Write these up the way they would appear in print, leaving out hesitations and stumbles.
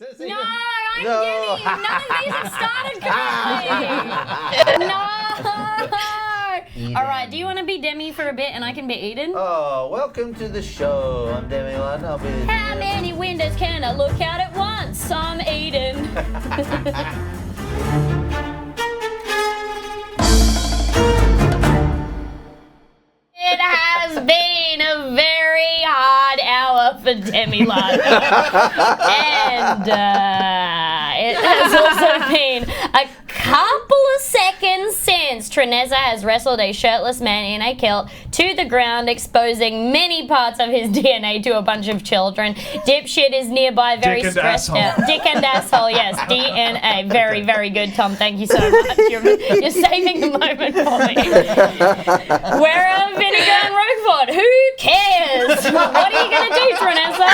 No, I'm Demi. None of these have started correctly. No. All right, do you want to be Demi for a bit and I can be Eden? Oh, welcome to the show. I'm Demi Lund. I'll be the How many windows can I look out at once? I'm Eden. It has been a very hard hour for Demi Lund. And it has also been a couple of seconds since Trinessa has wrestled a shirtless man in a kilt to the ground, exposing many parts of his DNA to a bunch of children. Dipshit is nearby, very stressed out. Dick and asshole, yes, DNA. Very, very good, Tom. Thank you so much. You're saving the moment for me. Where are Vinegar and Roquefort? Who cares? What are you going to do, Trinessa?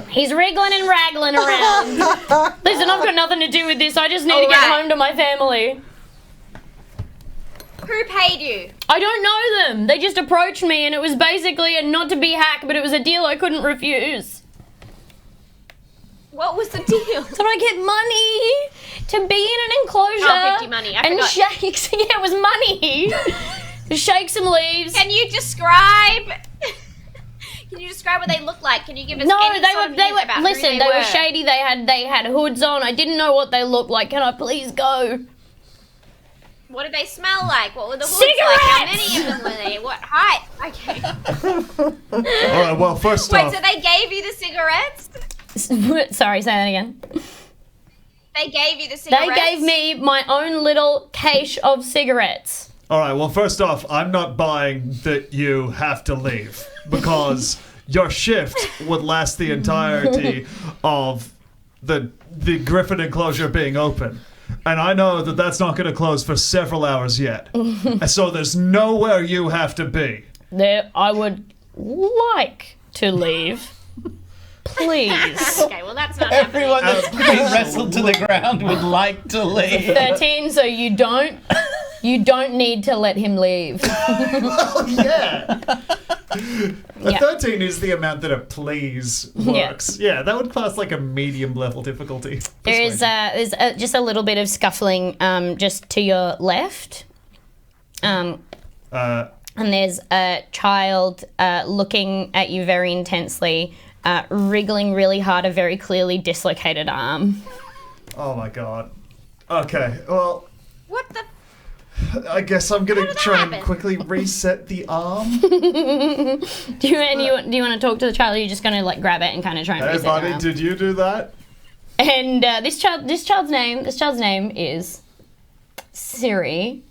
He's wriggling and raggling around. Listen, I've got nothing to do with this. I just need to get home to my family. Who paid you? I don't know them. They just approached me and it was basically a not to be hacked, but it was a deal I couldn't refuse. What was the deal? So I get money to be in an enclosure. Oh, 50 money. I and forgot. shakes. Yeah, it was money. Shake some leaves. Can you describe? Can you describe what they look like? Can you give us any sort of hint about listen, who they were shady. They had hoods on. I didn't know what they looked like. Can I please go? What did they smell like? What were the hoods Cigarettes! like? How many of them were there? What height? Okay. All right, well, first Wait, off... so they gave you the cigarettes? Sorry, say that again. They gave you the cigarettes? They gave me my own little cache of cigarettes. All right, well, first off, I'm not buying that you have to leave because your shift would last the entirety of the Griffin enclosure being open. And I know that that's not going to close for several hours yet. So there's nowhere you have to be. There, I would like to leave. Please. Okay, well that's not happening. Everyone that's been wrestled to the ground would like to leave. 13, so you don't need to let him leave. Oh, yeah. A 13 is the amount that a please works. Yeah, that would class like a medium level difficulty. There's just a little bit of scuffling just to your left. And there's a child looking at you very intensely, wriggling really hard, a very clearly dislocated arm. Oh my god. Okay, well, What the? I guess I'm gonna did that try and happen? quickly reset the arm. Do you want to talk to the child, or are you just going to like grab it and kind of try and Hey reset buddy, your arm? did you do that? And this child's name is Siri.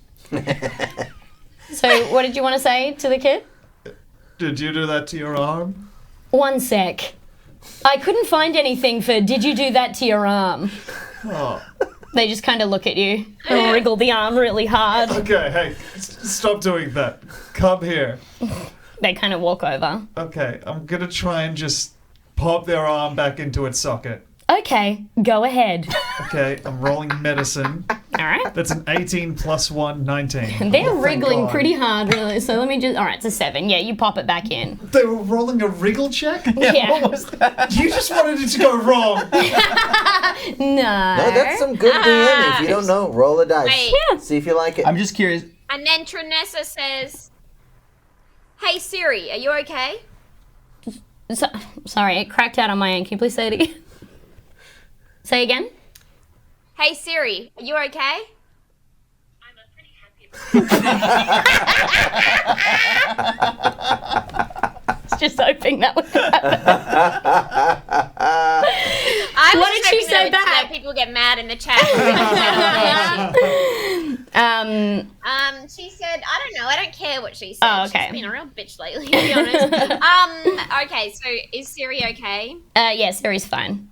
So what did you want to say to the kid? Did you do that to your arm? One sec. I couldn't find anything for did you do that to your arm? Oh. They just kind of look at you and wriggle the arm really hard. Okay, hey, stop doing that. Come here. They kind of walk over. Okay, I'm gonna try and just pop their arm back into its socket. Okay, go ahead. Okay, I'm rolling medicine. All right. That's an 18 plus 1, 19. They're Oh, thank wriggling God. pretty hard, really. So let me just. All right, it's a 7. Yeah, you pop it back in. They were rolling a wriggle check? Yeah. What was that? You just wanted it to go wrong. No. No, that's some good DM. If you don't know, roll a dice. Wait. Yeah. See if you like it. I'm just curious. And then Trinessa says, "Hey Siri, are you okay?" Sorry, it cracked out on my end. Can you please say it again? Say again? Hey Siri, are you okay? Just hoping that would happen. I was What did she hoping say that back? people get mad in the chat. She said, I don't know, I don't care what she said. Oh, okay. She's been a real bitch lately, to be honest. Okay, so is Siri okay? Yeah, Siri's fine.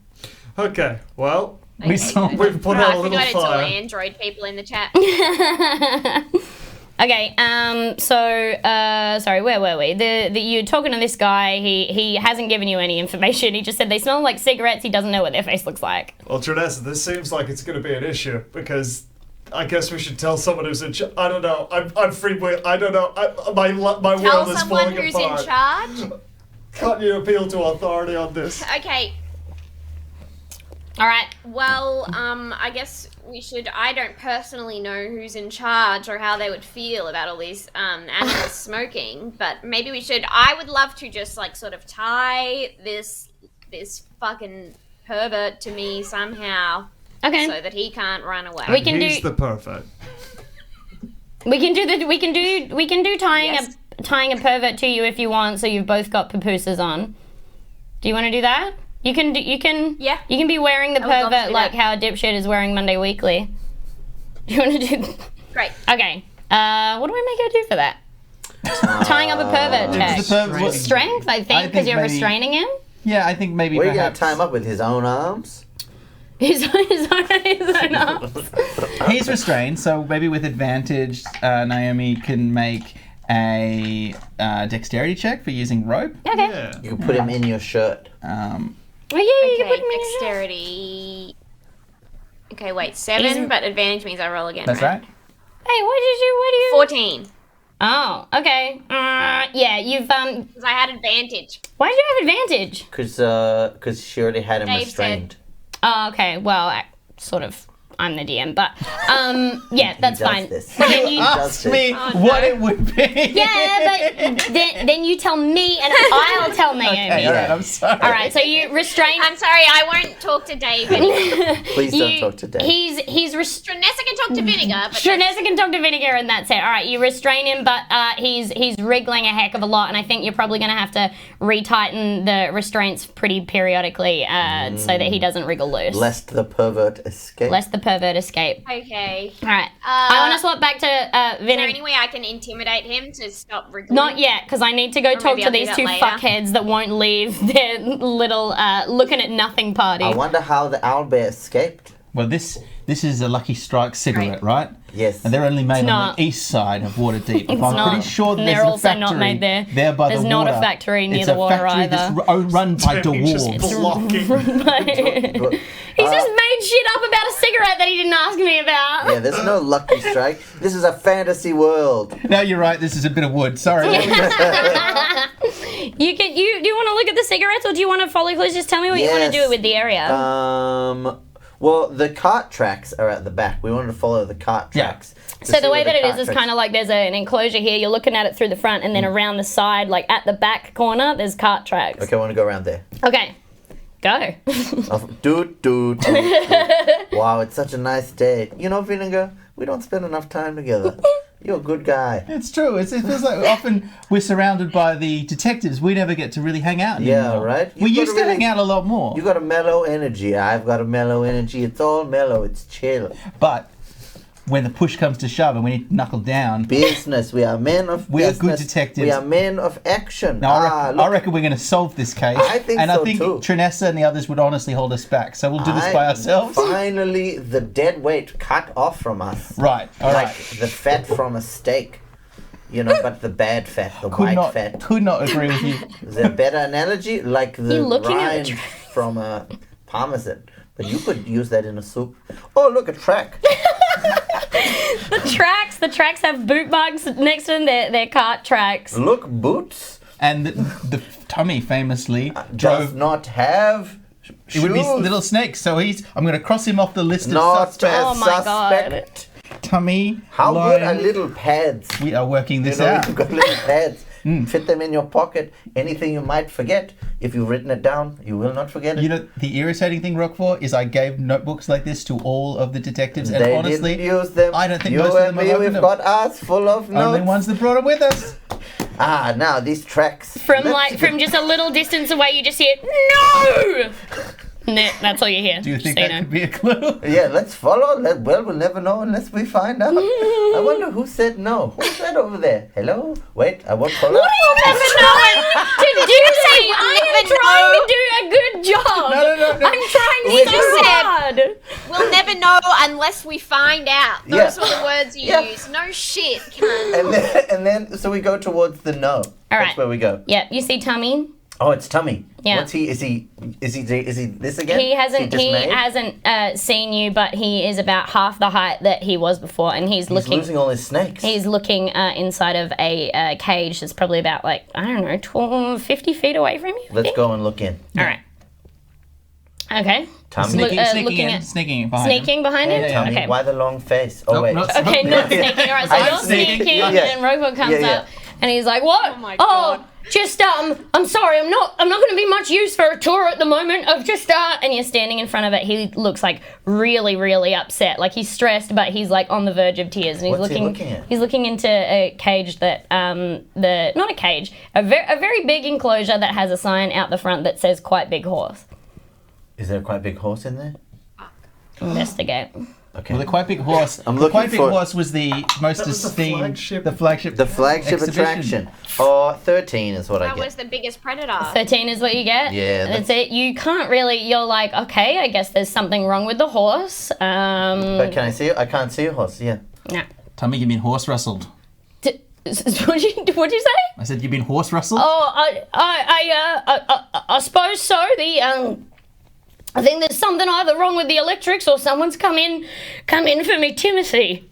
Okay, well, We saw. we've put out a I little forgot it's all fire. Android people in the chat. Okay, sorry, where were we? You're talking to this guy, he hasn't given you any information, he just said they smell like cigarettes, he doesn't know what their face looks like. Well, Trinessa, this seems like it's going to be an issue because I guess we should tell someone who's in charge. I don't know. I'm free will. I don't know. My Tell world is someone falling who's apart. in charge. Can't you appeal to authority on this? Okay. All right. Well, I guess we should. I don't personally know who's in charge or how they would feel about all these animals smoking, but maybe we should. I would love to just like sort of tie this fucking pervert to me somehow, Okay. so that he can't run away. We can He's do. the perfect. We can do tying Yes. tying a pervert to you if you want, so you've both got papooses on. Do you want to do that? You can Yeah. You can be wearing the I would love to pervert do like that. how a dipshit is wearing Monday Weekly. Do you want to do? Great. Okay. What do I make her do for that? Tying up a pervert check. Is the pervert- Strength, I think, because you're maybe- restraining him. Yeah, I think maybe We're gonna perhaps tie him up with his own arms. His own arms. he's restrained, so maybe with advantage, Naomi can make a dexterity check for using rope. Okay. Yeah. You can put him in your shirt. Oh yeah, you can Okay, put me in your shirt. dexterity. Okay, wait, 7, He's- but advantage means I roll again. That's right. Hey, what do you? 14, Oh, okay. Yeah, you've because I had advantage. Why did you have advantage? Because she already had him Dave restrained. Oh, okay. Well, sort of. I'm the DM, but yeah, that's he does fine. This. But then you, He does Ask this. me what it would be. yeah, but then you tell me, and I'll tell Naomi. Okay, all right, I'm sorry. All right, so you restrain. I'm sorry, I won't talk to David. Please don't talk to Dave. He's restrained. Stranessa can talk to Vinegar, but Stranessa can talk to Vinegar, and that's it. All right, you restrain him, but he's wriggling a heck of a lot, and I think you're probably going to have to retighten the restraints pretty periodically so that he doesn't wriggle loose. Lest the pervert escape. Lest the pervert escape. okay. All right, I want to swap back to Is there Vinegar. any way I can intimidate him to stop wriggling? Not yet, because I need to go talk maybe to I'll do these that two later. fuckheads that won't leave their little looking at nothing party. I wonder how the owlbear escaped. Well, this is a Lucky Strike cigarette, right? Yes. And they're only made on not. the east side of Waterdeep. It's I'm not. pretty sure that And there's they're a also factory not made there. there by There's the not a water. factory near It's the a water factory either. that's run by He's just dwarves. blocking. He's just made shit up about a cigarette that he didn't ask me about. Yeah, there's no lucky strike. This is a fantasy world. No, you're right. This is a bit of wood. Sorry. Do you want to look at the cigarettes or do you want to follow clues? Just tell me what you want to Yes. do with the area. Well, the cart tracks are at the back. We wanted to follow the cart Yeah. tracks. So the way that it is kind of like there's an enclosure here. You're looking at it through the front, and then around the side, like at the back corner, there's cart tracks. Okay, I want to go around there. Okay, go. Dude. Wow, it's such a nice day. You know, Vinegar, we don't spend enough time together. You're a good guy. It's true. It feels like often we're surrounded by the detectives. We never get to really hang out anymore. Yeah, right? We You've used got to to hang out a lot more. You got a mellow energy. I've got a mellow energy. It's all mellow. It's chill. But when the push comes to shove and we need to knuckle down, Business. We are men of We are business. good detectives. We are men of action. now I look, reckon we're going to solve this case. I think and so I think too. Trinessa and the others would honestly hold us back. So we'll do this by ourselves. Finally, the dead weight cut off from us. Right. All Like right. the fat from a steak. You know, but the bad fat, the white fat. Could not agree with you. Is there a better analogy? Like the You looking at the rind from a parmesan. But you could use that in a soup. Oh, look, a track. The tracks have boot marks next to them. They're cart tracks. Look, Boots And the Tommy famously does drove. not have It would be shoes. Little Snake, so I'm going to cross him off the list of Not suspects. a Oh my God. suspect. Tummy, How good are line. little pads? We are working You this know, out. you've got little pads. Fit them in your pocket. Anything you might forget, if you've written it down, you will not forget it. You know, the irritating thing, Rockford, is I gave notebooks like this to all of the detectives, and they honestly, didn't use them. I don't think you most of and them me, have we've opened got ours full of only notes. ones that brought them with us. Ah, now these tracks. From Let's from just a little distance away, you just hear no. Nah, that's all you hear. Do you think Just so that you know. could be a clue? Yeah, let's follow. Well, we'll never know unless we find out. I wonder who said no. Who's that over there? Hello? Wait, I won't follow. What are you never knowing to do? I am trying to do a good job. No. I'm trying Wait, so you said- hard. We'll never know unless we find out. Yeah. Those were the words you Yeah. used. No shit, cunt. And then, so we go towards the no. That's right. where we go. Yep, you see Tummy? Oh, it's Tummy. Yeah. What's he? Is he this again? He hasn't dismayed? seen you, but he is about half the height that he was before, and he's He's looking. losing all his snakes. He's looking inside of a cage that's probably about, like, I don't know, 50 feet away from you. I Let's think. go and look in. All right. Okay. Tommy, Sneaking in behind him. Sneaking behind him? Yeah. Okay. why the long face? Oh, wait. not- Okay, not sneaking. All right, so I'm you're sneaking. sneaking, Yeah. and Robo comes Yeah. up, and he's like, "What? Oh my God. Just I'm sorry, I'm not going to be much use for a tour at the moment. I've just and you're standing in front of it. He looks like really, really upset. Like he's stressed, but he's like on the verge of tears, and he's What's he looking at? He's looking into a cage that not a cage, a very big enclosure that has a sign out the front that says "Quite Big Horse." Is there a quite big horse in there? Investigate. Okay. Well, the Quite Big Horse. I'm the looking Quite Big for- Horse was the most That was the esteemed, flagship- the flagship, The flagship exhibition. attraction. Or 13 is what I That get. was the biggest predator. 13 is what you get? Yeah, That's it. You can't really, you're like, okay, I guess there's something wrong with the horse. But can I see it? I can't see a horse, yeah. Nah. Tommy, you've been horse rustled. What'd you say? I said you've been horse rustled. Oh, I suppose so. I think there's something either wrong with the electrics or someone's come in for me Timothy.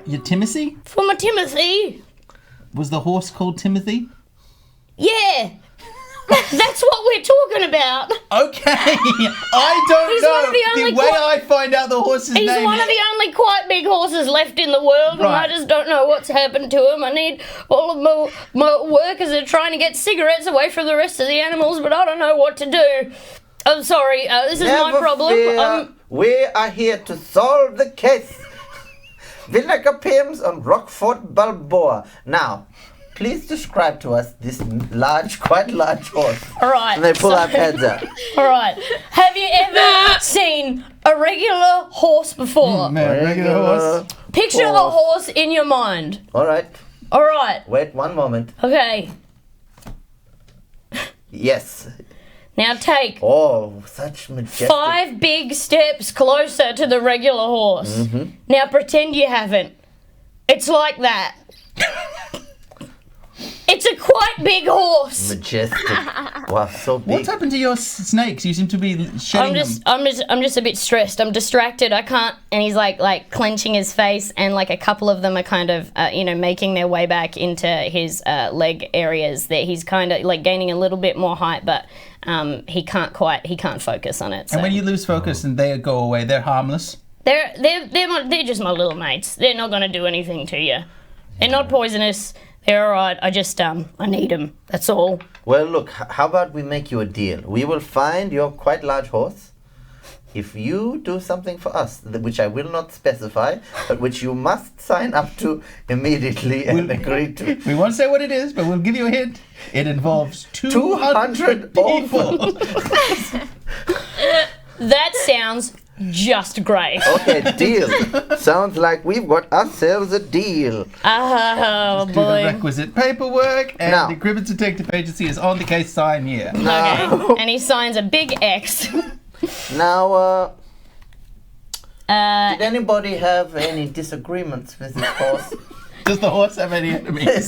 Your Timothy? For my Timothy. Was the horse called Timothy? Yeah. That's what we're talking about. Okay, I don't He's know. one of the only way quite- I find out the horse's He's name. one of the only quite big horses left in the world, and I Right. just don't know what's happened to him. I need all of my workers are trying to get cigarettes away from the rest of the animals, but I don't know what to do. I'm sorry, this is my Never problem. fear. We are here to solve the case. Vinegar Pims and Rockfort Balboa. Now, please describe to us this quite large horse. All right. And they pull so- our heads out. All right. Have you ever seen a regular horse before? Regular horse. Picture a horse in your mind. All right. All right. Wait one moment. Okay. Yes. Now take Oh, such majestic. 5 big steps closer to the regular horse. Mm-hmm. Now pretend you haven't. It's like that. It's a quite big horse. Majestic. Wow, so big. What's happened to your snakes? You seem to be shedding them. I'm just a bit stressed. I'm distracted. I can't. And he's like clenching his face, and like a couple of them are kind of making their way back into his leg areas. That he's kind of like gaining a little bit more height, but he can't focus on it. So. And when you lose focus and they go away, they're harmless. They're just my little mates. They're not gonna do anything to you. They're not poisonous. They're alright. I just I need them. That's all. Well, look, how about we make you a deal? We will find your quite large horse if you do something for us, which I will not specify, but which you must sign up to immediately and agree to. We won't say what it is, but we'll give you a hint. It involves 200 people. That sounds just great. Okay, deal. Sounds like we've got ourselves a deal. Oh Do the boy. requisite paperwork, and Now. the Gribbits Detective Agency is on the case sign here. Okay. And he signs a big X. Now, did anybody have any disagreements with this horse? Does the horse have any enemies?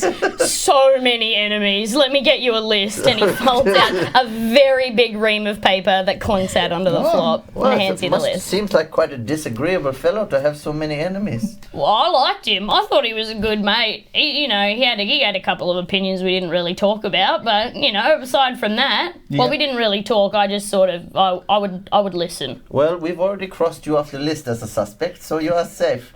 So many enemies. Let me get you a list. And he folds out a very big ream of paper that clunks out onto the flop and hands you the list. Seems like quite a disagreeable fellow to have so many enemies. Well, I liked him. I thought he was a good mate. He had a couple of opinions we didn't really talk about, but aside from that, well, Yeah. we didn't really talk. I just sort of, I would listen. Well, we've already crossed you off the list as a suspect, so you are safe.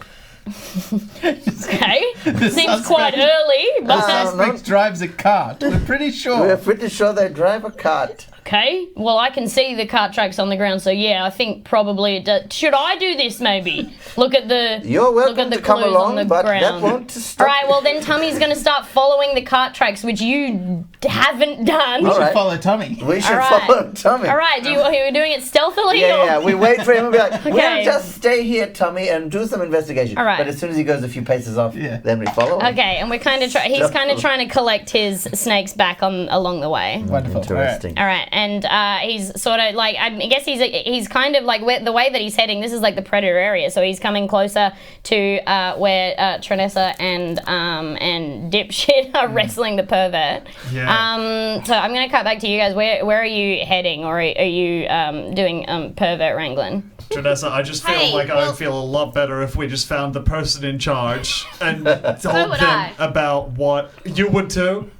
Okay, seems suspect- quite early, The but suspect drives a cart. We're pretty sure. We're pretty sure they drive a cart. okay. Well, I can see the cart tracks on the ground, so yeah, I think probably it does. Should I do this? Maybe look at the. You're look welcome at the to come clues on the along, but that ground. won't stop. All right. Well, then Tummy's going to start following the cart tracks, which you haven't done. We should Alright. follow Tommy. We should All right. follow Tommy. All right. Are we doing it stealthily? Yeah, or? yeah, we wait for him and be like, we'll Okay. just stay here, Tommy, and do some investigation. All right. But as soon as he goes a few paces off, Yeah. then we follow him. Okay, and we're kind of he's kind of trying to collect his snakes back along the way. Wonderful. Interesting. All right, and he's sort of like I guess he's kind of like the way that he's heading. This is like the predator area, so he's coming closer to where Trinessa and Dipshit are wrestling the pervert. Yeah. So I'm gonna cut back to you guys. Where are you heading, or are you doing pervert wrangling? Janessa, I just feel Hey, like I well- would feel a lot better if we just found the person in charge and told would them I. about what you would too.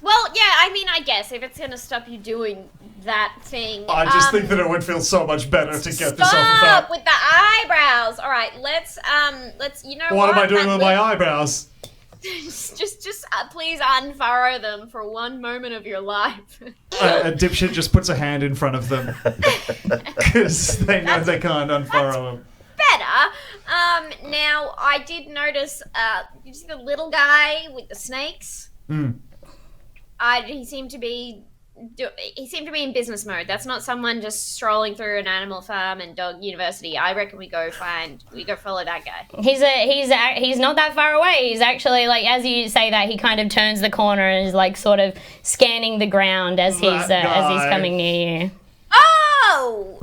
Well, yeah, I mean, I guess if it's gonna stop you doing that thing. I just think that it would feel so much better to get this off Stop without. with the eyebrows. All right, let's you know What am I doing with my eyebrows? Just please unfurrow them for one moment of your life. A dipshit just puts a hand in front of them because they know they can't unfurrow them. Better. Now I did notice. You see the little guy with the snakes? He seemed to be in business mode. That's not someone just strolling through an animal farm and dog university. I reckon we go follow that guy. He's not that far away. He's actually, like, as you say that, he kind of turns the corner and is like sort of scanning the ground as he's coming near you. Oh!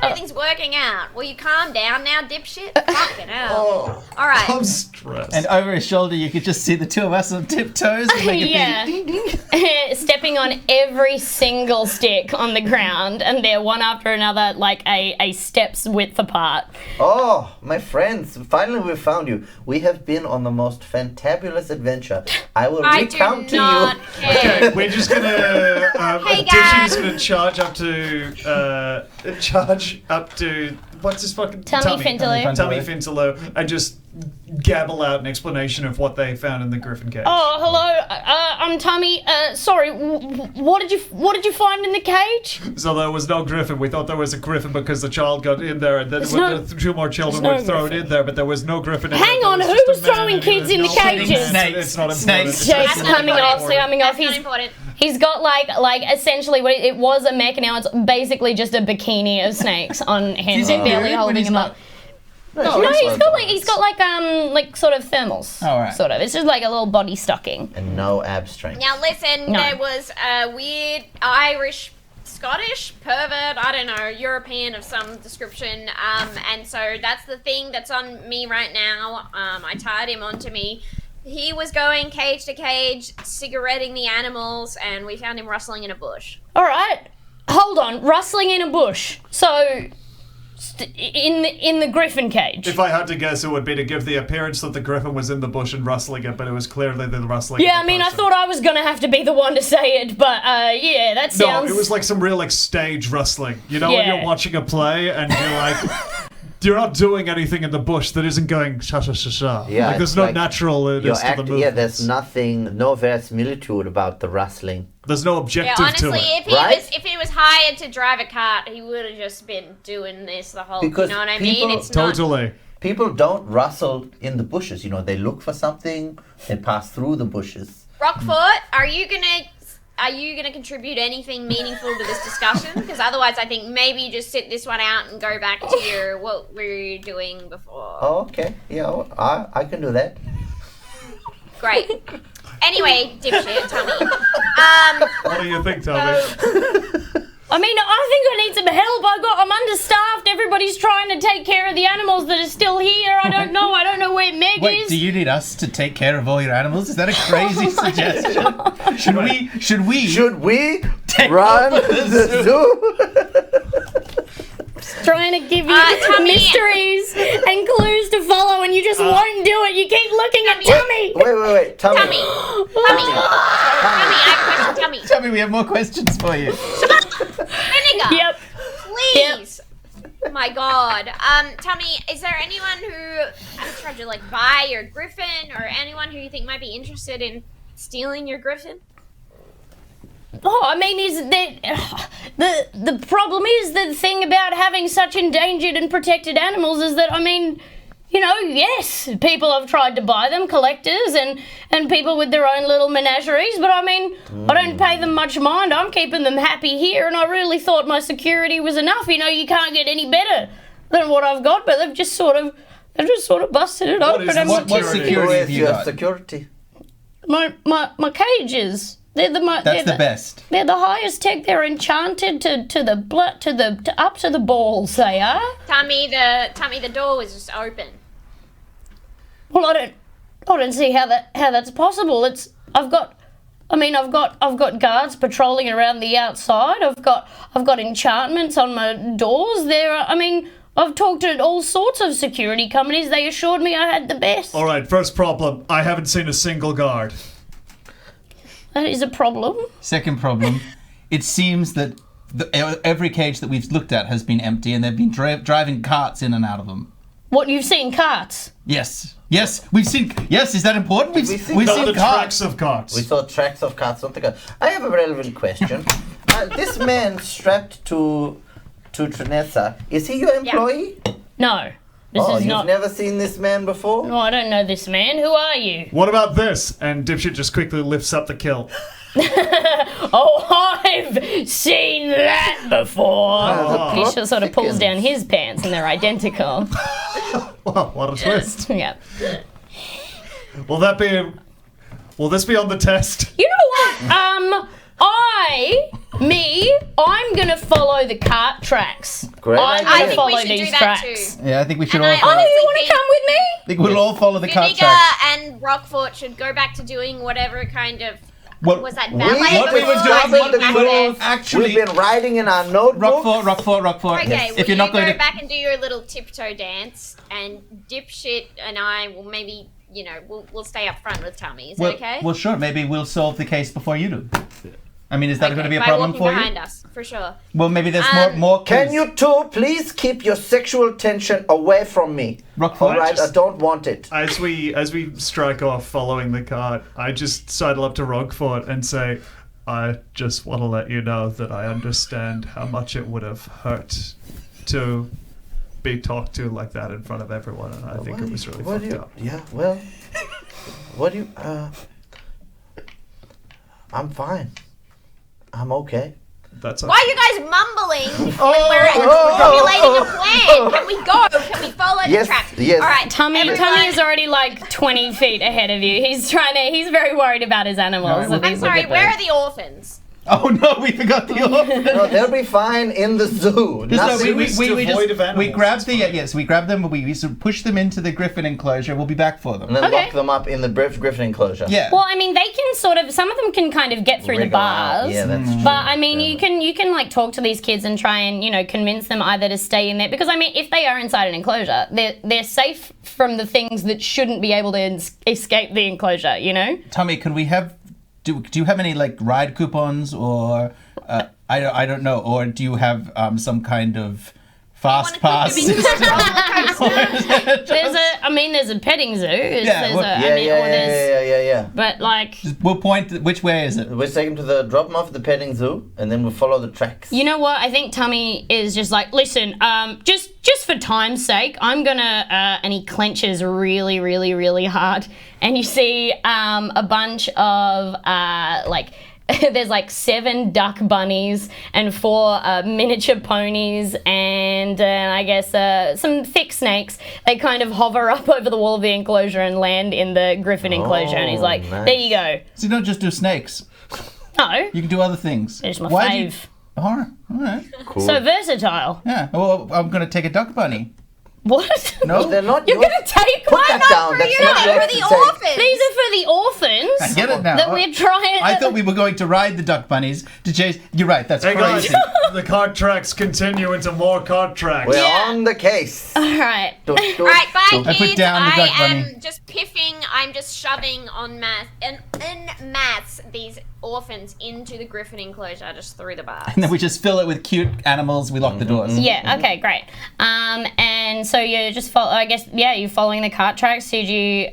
Everything's working out. Will you calm down now, dipshit? Fucking hell. All right. I'm stressed. And over his shoulder, you could just see the two of us on tiptoes. And make Yeah. ding, ding, ding. Stepping on every single stick on the ground, and they're one after another, like a step's width apart. Oh, my friends, finally we found you. We have been on the most fantabulous adventure. I will recount to you. Okay, we're just gonna. Hey, Dipshy's guys. gonna charge up to what's his fucking Tummy Fintaloo. Tummy Fintaloo, and just gabble out an explanation of what they found in the griffin cage. Oh, hello. I'm Tummy. Sorry. What did you find in the cage? So there was no griffin. We thought there was a griffin because the child got in there, and then the two more children no were thrown griffin. in there, but there was no griffin. Hang on, who was throwing kids in the cages? Snakes. It's not important. Snakes. Jake's That's not coming off. important. Coming off. That's not important. He's got like essentially what it was a mech. Now it's basically just a bikini of snakes on him, Is he barely nude when holding he's him not? up. No, he's got like sort of thermals. Oh, right. Sort of. It's just like a little body stocking. And no ab strength. Now listen, No. there was a weird Irish, Scottish pervert, I don't know, European of some description, and so that's the thing that's on me right now. I tied him onto me. He was going cage to cage, cigaretting the animals, and we found him rustling in a bush. All right, hold on, rustling in a bush. So, in the griffin cage. If I had to guess, it would be to give the appearance that the griffin was in the bush and rustling it, but it was clearly the rustling. Yeah, of I mean, I person. thought I was gonna have to be the one to say it, but yeah, that No, sounds. it was like some real like stage rustling. You know when Yeah. you're watching a play and you're like, you're not doing anything in the bush that isn't going sha sha sha sha. Yeah, like there's it's no like naturalness You're to the acting, movement. there's no verisimilitude about the rustling. There's no Yeah, objective honestly, to it. Right? if he was hired to drive a cart, he would have just been doing this the whole. Because you know what I mean? people- It's not. Totally. People don't rustle in the bushes, they look for something, they pass through the bushes. Rockfort, are you gonna contribute anything meaningful to this discussion? Because otherwise, I think maybe you just sit this one out and go back to what were you doing before. Oh, okay. Yeah, I can do that. Great. Anyway, dipshit, Tommy. What do you think, Tommy? I mean, I think I need some help. I'm understaffed. Everybody's trying to take care of the animals that are still here. I don't know where Meg Wait, is. do you need us to take care of all your animals? Is that a crazy suggestion? Should we? Should we Take run over the the zoo? Trying to give you Tommy. mysteries and clues to follow, and you just won't do it. You keep looking at Tommy. Wait. Tommy. Tommy, I have a question, Tommy. Tell me, we have more questions for you. Vinegar, Yep. please. My God. Tommy, is there anyone who has tried to buy your griffin, or anyone who you think might be interested in stealing your griffin? Oh, I mean, is that the problem is the thing about having such endangered and protected animals is that, I mean, yes, people have tried to buy them, collectors and people with their own little menageries, but I mean, I don't pay them much mind. I'm keeping them happy here, and I really thought my security was enough. You can't get any better than what I've got, but they've just sort of busted it open. is and the What security? security Who have is you your got? security? my cages. They're That's the best. They're the highest tech. They're enchanted to the blood up to the balls. They are. Tommy, the door was just open. Well, I don't see how that's possible. I've got guards patrolling around the outside. I've got enchantments on my doors. I've talked to all sorts of security companies. They assured me I had the best. All right, first problem. I haven't seen a single guard. That is a problem. Second problem, it seems that every cage that we've looked at has been empty, and they've been driving carts in and out of them. What, you've seen carts? Yes, we've seen. Yes, is that important? We've seen seen the carts. tracks of carts. We saw tracks of carts on the car. I have a relevant question. This man strapped to Trinessa, is he your employee? No. This is You've not. never seen this man before? No, I don't know this man. Who are you? What about this? And Dipshit just quickly lifts up the kilt. Oh, I've seen that before. He plot sort of pulls thickens. down his pants, and they're identical. Well, what a twist. Yeah. Will this be on the test? You know what? I'm gonna follow the cart tracks. Great I'm idea. I gonna think follow we should these do that tracks. too. Yeah, I think we should And all. I Oh, honestly you want to think come with me? I think we'll all follow the cart Vinegar tracks. and Rockfort should go back to doing whatever kind of What was that we- ballet? What we were discovered doing, the we clues. were actually We've been writing in our notebook. Rockfort. Okay, If you're not going go to, back and do your little tiptoe dance, and Dipshit and I will maybe, we'll stay up front with Tummy. Is that okay? well, sure. Maybe we'll solve the case before you do. I mean, is that going to be a by problem walking for behind you? us, for sure. Well, maybe there's more. Can clues. you two please keep your sexual tension away from me? Rockfort? All right, I don't want it. As we strike off following the cart, I just sidle up to Rockfort and say, I just want to let you know that I understand how much it would have hurt to be talked to like that in front of everyone, and I think it was really fucked up. Yeah, well, what do you, I'm fine. I'm okay. That's Why are you guys mumbling when we're formulating a plan? Can we go? Can we follow the Yes, tracks? yes. All right, Tummy everyone- is already like 20 feet ahead of you. He's very worried about his animals. No, so I'm these will sorry, get where there. are the orphans? Oh no, we forgot the orphan. No, they'll be fine in the zoo. Just no, Nothing. we devoid of just we animals, grabbed we grabbed them. We used to push them into the griffin enclosure. We'll be back for them. And then Okay. lock them up in the Griffin enclosure. Yeah. Well, I mean, they can some of them can kind of get through the Wriggle out. bars. Yeah, that's true. But I mean, you can like talk to these kids and try and convince them either to stay in there, because I mean, if they are inside an enclosure, they're safe from the things that shouldn't be able to escape the enclosure. Tommy, can we have? Do you have any like ride coupons or I don't know, or do you have some kind of fast pass Wanna quickly system? There's a petting zoo. Yeah, well, Yeah. But like, We'll point. Which way is it? We'll take him to drop him off at the petting zoo, and then we'll follow the tracks. you know what? I think Tummy is just like, listen, just for time's sake, I'm gonna, and he clenches really, really, really hard, and you see a bunch of there's like 7 duck bunnies and 4 miniature ponies and I guess some thick snakes. They kind of hover up over the wall of the enclosure and land in the griffin enclosure, and he's like, nice. there you go. So you don't just do snakes. No, You can do other things. it's my Why do you- fave. All right. Cool. So versatile. Yeah. Well, I'm gonna take a duck bunny. What? No. They're not You're yours. gonna take Put one? that down. That's You know, not yours for to the take. orphans. These are for the orphans I get it now. that we're trying. I thought we were going to ride the duck bunnies to chase. You're right. That's Hey guys, crazy. the cart tracks continue into more cart tracks. We're Yeah. on the case. All right. All right, bye, I put kids. down the duck I bunny. am just piffing. I'm just shoving en masse these orphans into the griffin enclosure just through the bars. And then we just fill it with cute animals. We lock the doors. Yeah. Okay. Great. And so you're just you're following the cart tracks. Did you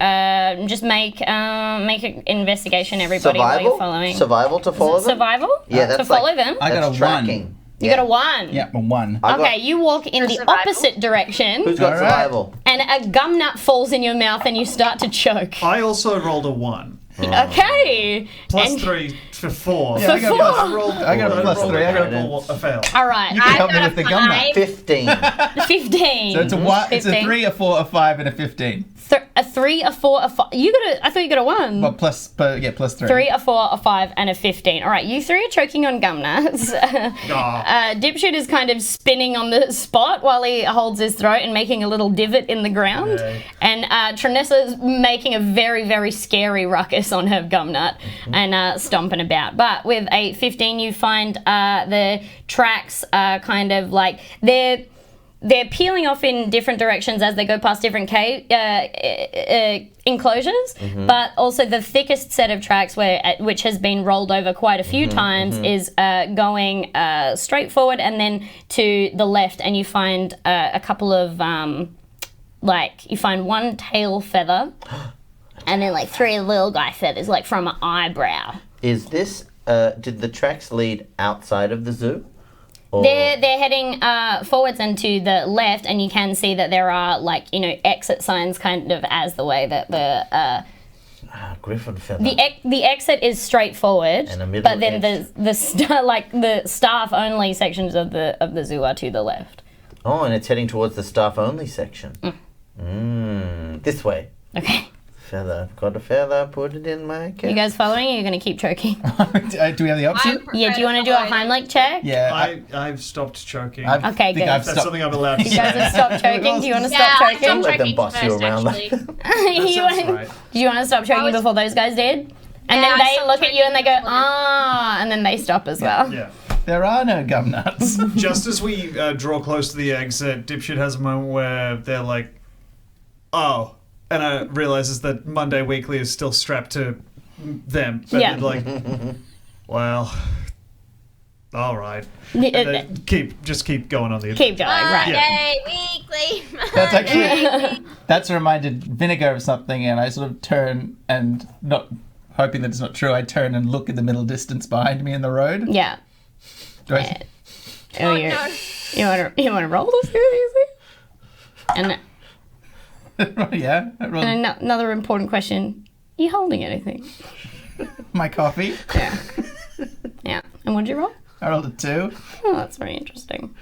just make an investigation, everybody, while you're following? Survival to follow them? Survival? Yeah, to that's follow like- them. I got That's a tracking. 1. You got a 1. Yeah, a 1. I got- Okay, you walk in the survival? opposite direction, Who's got All right. survival? and a gum nut falls in your mouth, and you start to choke. I also rolled a 1. Okay. Plus And- 3 for 4. Yeah, I got a four. plus- I got a plus 3. I got a fail. All right. You can I've help me got with a the gum nut. 5. 15. 15. So it's a 1. It's a 15. 3, a 4, a 5, and a 15. A 3, a 4, a 5. I thought you got a 1. Well, plus 3. 3, a 4, a 5, and a 15. All right, you 3 are choking on gum nuts. Dipshit is kind of spinning on the spot while he holds his throat and making a little divot in the ground. Yay. And Trinessa is making a very, very scary ruckus on her gum nut and stomping about. But with a 15, you find the tracks kind of like they're peeling off in different directions as they go past different cave enclosures, but also the thickest set of tracks, which has been rolled over quite a few times, is going straight forward and then to the left, and you find a couple of you find one tail feather, and then like 3 little guy feathers, like from an eyebrow. Is this? Did the tracks lead outside of the zoo? Or... They're heading forwards and to the left, and you can see that there are exit signs kind of as the way that the griffin feather. the exit is straightforward, And a middle but then the staff only sections of the zoo are to the left. Oh, and it's heading towards the staff only section. This way. Okay. Feather. Got a feather, put it in my cap. You guys following? Or are you going to keep choking? Do we have the option? Yeah. Do you want to do a Heimlich check? Yeah. I've stopped choking. Okay, good. I've That's stopped. something I'm allowed to You guys say. have stopped choking. Do you want to Yeah, stop I choking? stopped Let them choking boss you first, around actually. That sounds right. Do you want to stop choking was- before those guys did? And Yeah, then I they stopped look at you and they go, choking before. and then they stop as well. Yeah. There are no gum nuts. Just as we draw close to the exit, Dipshit has a moment where they're like, oh. And I realizes that Monday Weekly is still strapped to them. But Yeah. they're like, well, all right. Yeah, And then keep going on the Keep going, right. Monday, weekly. That's actually that's reminded Vinegar of something, and I sort of turn and not hoping that it's not true. I turn and look at the middle distance behind me in the road. Yeah. Do I, Oh, Oh, you no. you want to roll this seriously? And yeah. I rolled another important question: are you holding anything? my coffee. Yeah. Yeah. And what did you roll? I rolled a 2. Oh, that's very interesting.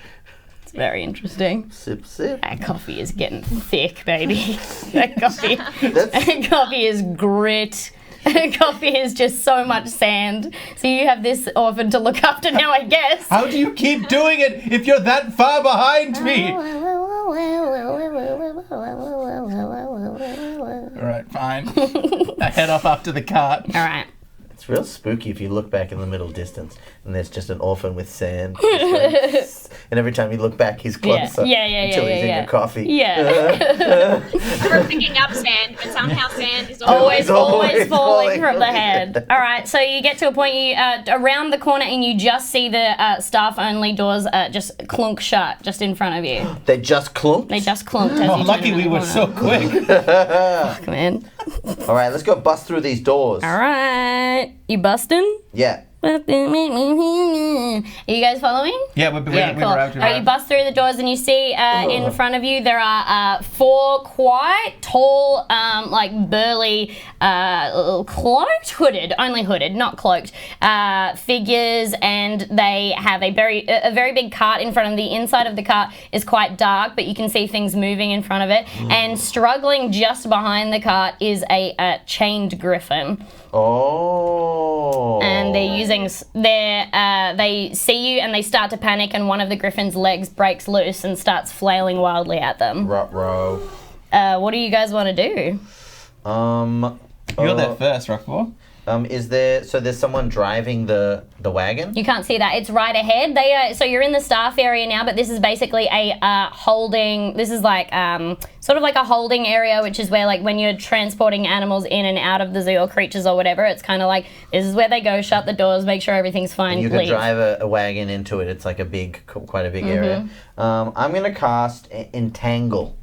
It's very interesting. Sip, sip. That coffee is getting thick, baby. That coffee, That's- that coffee is grit. Coffee is just so much sand. So you have this orphan to look after now, I guess. How do you keep doing it if you're that far behind me? All right, fine. I head off after the cart. All right. It's real spooky if you look back in the middle distance and there's just an orphan with sand. Just like, and every time you look back, he's closer Yeah, until he's in your coffee. Yeah. We're picking up sand, but somehow sand is always always falling falling from from the the head. All right, so you get to a point, you around the corner, and you just see the staff-only doors just clunk shut just in front of you. They just clunk. They just clunked. As Oh, you lucky turned we around the were so corner. quick. Fuck, man. All right, let's go bust through these doors. All right, you busting? Yeah. Are you guys following? Yeah, we Yeah, were cool. out to You bust through the doors and you see in front of you there are 4 quite tall, burly, cloaked, hooded, only hooded, not cloaked, figures, and they have a very big cart in front of them. The inside of the cart is quite dark, but you can see things moving in front of it. And struggling just behind the cart is a chained griffin. Oh. And they're using they see you and they start to panic, and one of the griffin's legs breaks loose and starts flailing wildly at them. Ruh-roh. What do you guys want to do? You're there first, Rockmore. There's someone driving the wagon? You can't see that. It's right ahead. So you're in the staff area now, but this is basically a holding. This is like sort of like a holding area, which is where, like, when you're transporting animals in and out of the zoo or creatures or whatever, it's kind of like this is where they go, shut the doors, make sure everything's fine. You can leave. drive a wagon into it. It's like quite a big area. I'm gonna cast Entangle.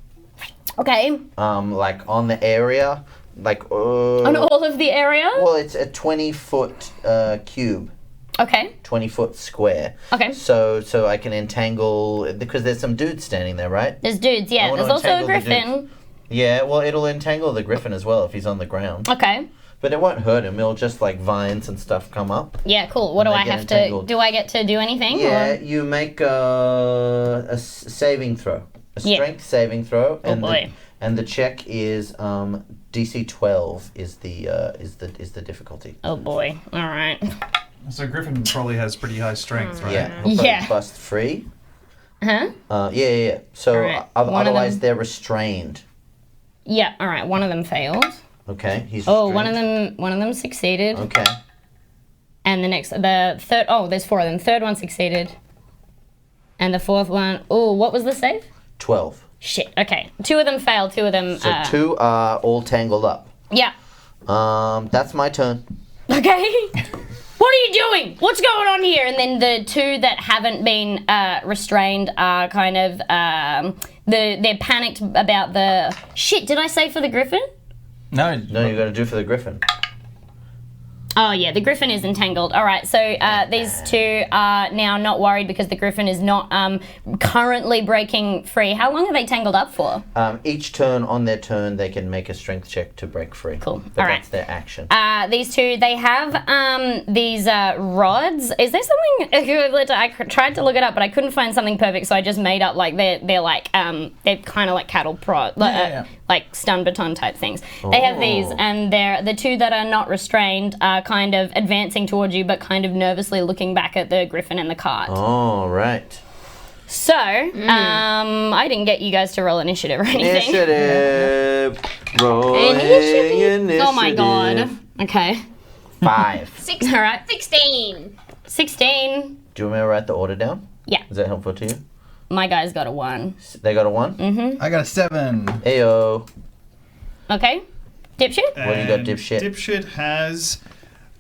Okay. Like on the area, like On all of the area. well, it's a 20-foot cube, Okay. 20-foot square. Okay. So I can entangle because there's some dudes standing there, right? There's dudes. I Yeah. wanna There's also a entangle the griffin. Yeah. Well, it'll entangle the griffin as well if he's on the ground. Okay. But it won't hurt him. It'll just like vines and stuff come up. Yeah. Cool. What do And I they get have to? entangled. Do I get to do anything? Yeah. Or? You make a saving throw, a Yeah. strength saving throw, Oh boy. and the check is DC 12 is the difficulty. Oh boy. All right. So Griffin probably has pretty high strength, right? Yeah. He'll probably Yeah. bust free. Huh? Yeah. So Alright, one of otherwise them- they're restrained. Yeah. All right. One of them failed. Okay. He's Oh, restrained. one of them succeeded. Okay. And the third. Oh, there's 4 of them. Third one succeeded. And the fourth one. Oh, what was the save? 12. Shit. Okay. 2 of them failed. 2 of them. So 2 are all tangled up. Yeah. That's my turn. Okay. What are you doing? What's going on here? And then the 2 that haven't been restrained are kind of they're panicked about the shit. Did I say for the griffin? No, you got to do for the griffin. Oh yeah, the griffin is entangled. All right, so these 2 are now not worried because the griffin is not currently breaking free. How long are they tangled up for? Each turn, on their turn, they can make a strength check to break free. Cool. But All right. that's their action. These 2, they have these rods. Is there something equivalent? I tried to look it up, but I couldn't find something perfect, so I just made up like they're like they're kind of like cattle prod, like stun baton type things. They have these, and they're the 2 that are not restrained are kind of advancing towards you, but kind of nervously looking back at the griffin and the cart. Oh, right. So, I didn't get you guys to roll initiative or anything. Initiative. Rolling initiative. Oh my god. Okay. 5. All right. 16. 16. Do you want me to write the order down? Yeah. Is that helpful to you? My guy's got a 1. They got a 1? I got a 7. Ayo. Okay. Dipshit? What do you got, dipshit? Dipshit has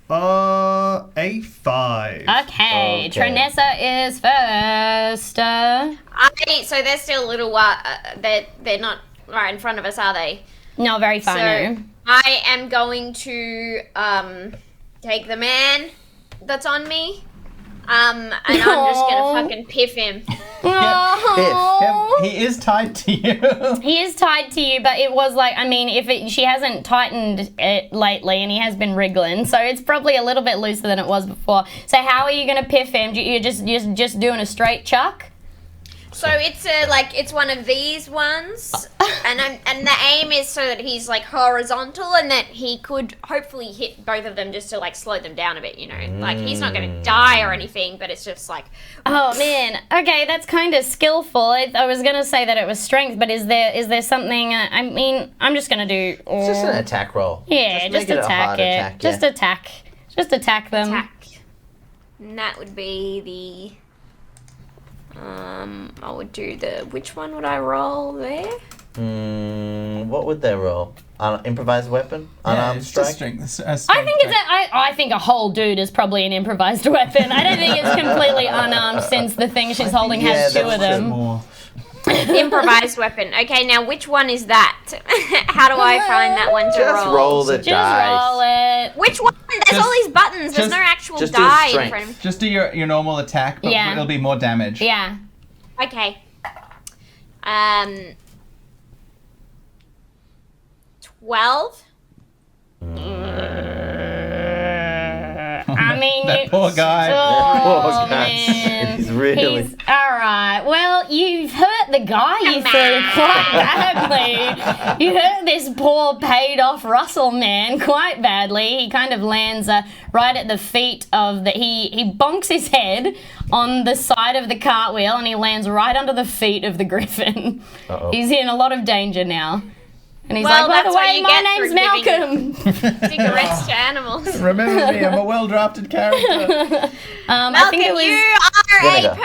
a 5. Okay. Okay. Trinessa is first. So they're still a little they're not right in front of us, are they? No, very far So no. I am going to take the man that's on me. And I'm just gonna fucking piff him. Oh. He is tied to you. He is tied to you, but it was like, I mean, she hasn't tightened it lately, and he has been wriggling, so it's probably a little bit looser than it was before. So how are you going to piff him? You're just doing a straight chuck? So it's one of these ones, and the aim is so that he's like horizontal, and that he could hopefully hit both of them just to like slow them down a bit. You know, like he's not going to die or anything, but it's just like. Oh man, okay, that's kind of skillful. I was gonna say that it was strength, but is there something? I mean, I'm just gonna do. It's just an attack roll. Yeah, just make attack a hard it. attack, Just yeah. attack them. Attack. And that would be the. I would do the. Which one would I roll there? What would they roll? Improvised weapon? Unarmed it's strike? just strength. I think I think a whole dude is probably an improvised weapon. I don't think it's completely unarmed since the thing she's holding has 2 of them. More. Improvised weapon. Okay, now which one is that? How do I find that one to Just roll the Just dice. roll it. Which one? There's all these buttons. There's no actual just do die in strength. front of me. Just do your normal attack, but Yeah. it'll be more damage. Yeah. Okay. 12. I mean, That poor guy. Oh, Poor guy. man. He's really- He's all right. Well, you've hurt the guy you threw quite badly. You hurt this poor paid-off Russell man quite badly. He kind of lands right at the feet of the. He bonks his head on the side of the cartwheel, and he lands right under the feet of the griffin. Uh-oh. He's in a lot of danger now. And he's Well, like, by the that's what way, you my get name's for Malcolm. Cigarettes to animals. Remember me, I'm a well-drafted character. I think it Malcolm, was. you are a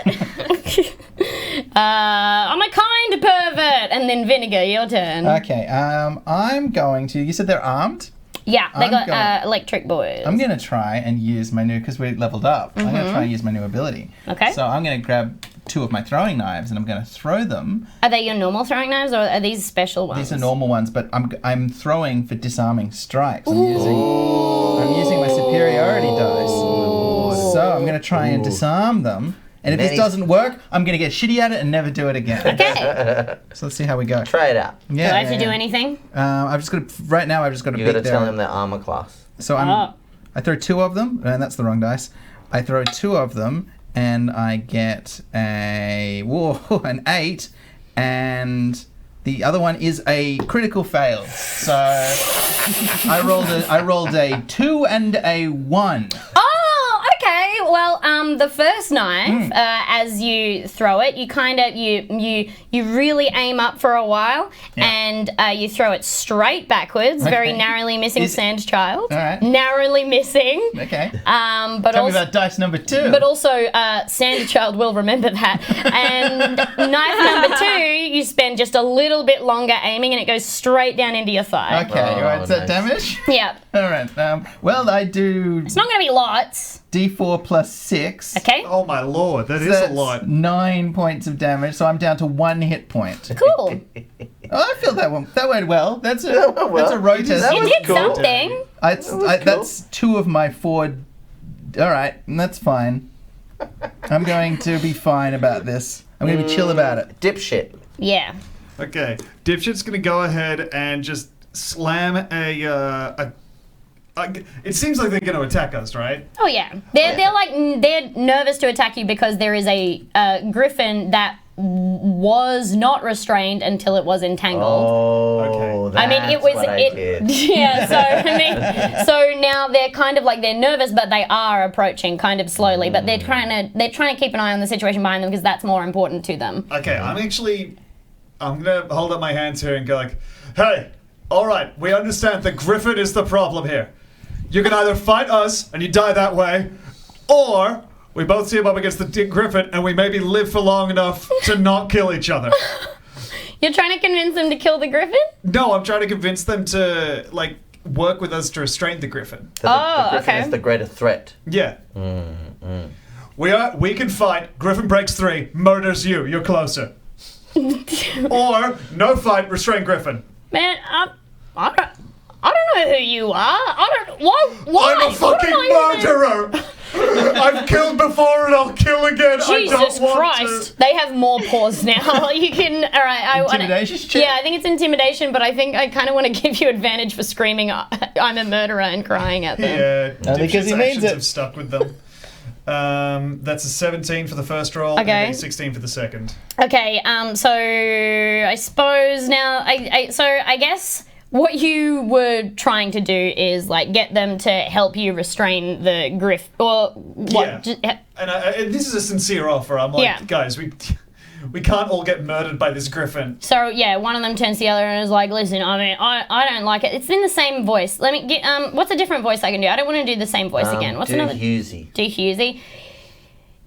pervert. I'm a kind pervert. And then Vinegar, your turn. Okay, I'm going to... You said they're armed? Yeah, they I'm got going- electric boys. I'm going to try and use my new... Because we leveled up. I'm going to try and use my new ability. Okay. So I'm going to grab 2 of my throwing knives and I'm going to throw them. Are they your normal throwing knives, or are these special ones? These are normal ones, but I'm throwing for disarming strikes. I'm using my superiority dice. So I'm going to try and disarm them. And if this doesn't work, I'm going to get shitty at it and never do it again. Okay. So let's see how we go. Try it out. Yeah, Do I have to do anything? I've just got to... Right now, I've just got to You beat got to their... tell him their armor class. So I throw 2 of them, and that's the wrong dice. I throw 2 of them, and I get an 8, and the other one is a critical fail. So I rolled a 2 and a 1. Oh, okay. Well, Well, the first knife, as you throw it, you kind of you really aim up for a while, and you throw it straight backwards, very narrowly missing Sand Child. All right. Narrowly missing. Okay. But Tell me also, about dice number 2. but also, Sand Child will remember that. And knife number 2, you spend just a little bit longer aiming, and it goes straight down into your thigh. Okay, all right, is that nice. damage? Yeah. All right. Well, I do It's not going to be lots. D4 plus 6. Okay. Oh my lord, that is That's a lot. 9 points of damage, so I'm down to 1 hit point. Cool. Oh, I feel that one. That went well. That's a Well, that's a row test. that You was did cool. something. cool. That's 2 of my 4. All right, that's fine. I'm going to be fine about this. I'm going to be chill about it. Dipshit. Yeah. Okay, Dipshit's gonna go ahead and just slam a it seems like they're gonna attack us, right? Oh yeah. They're nervous to attack you because there is a griffin that was not restrained until it was entangled. Oh, Okay. I mean, it was what I did. yeah. So I mean, so now they're kind of like they're nervous, but they are approaching kind of slowly. But they're trying to keep an eye on the situation behind them because that's more important to them. Okay, I'm gonna hold up my hands here and go like, hey, all right, we understand the griffin is the problem here. You can either fight us and you die that way, or we both team up against the griffin and we maybe live for long enough to not kill each other. You're trying to convince them to kill the griffin? No, I'm trying to convince them to like work with us to restrain the griffin. So the griffin okay. is the greater threat. Yeah. We can fight. Griffin breaks 3, murders you. You're closer. Or no fight, restrain griffin. Man, I don't know who you are. Why? I'm a fucking murderer. I've killed before and I'll kill again. Jesus I don't want Christ! They have more paws now. You can. All right. Intimidation check? Yeah, I think it's intimidation, but I think I kind of want to give you advantage for screaming, "I'm a murderer" and crying at to. them. Yeah, Only 'cause he Dipshit's means actions it. have stuck with them. That's a 17 for the first roll, Okay. and a 16 for the second. Okay. So I suppose now. I guess what you were trying to do is like get them to help you restrain the griff or what? Yeah. And this is a sincere offer. I'm like, Yeah. guys, we can't all get murdered by this griffin. So yeah, one of them turns to the other and is like, "Listen, I mean, I don't like it. It's in the same voice. Let me get what's a different voice I can do? I don't want to do the same voice again. What's do another? Husey. Do Husey.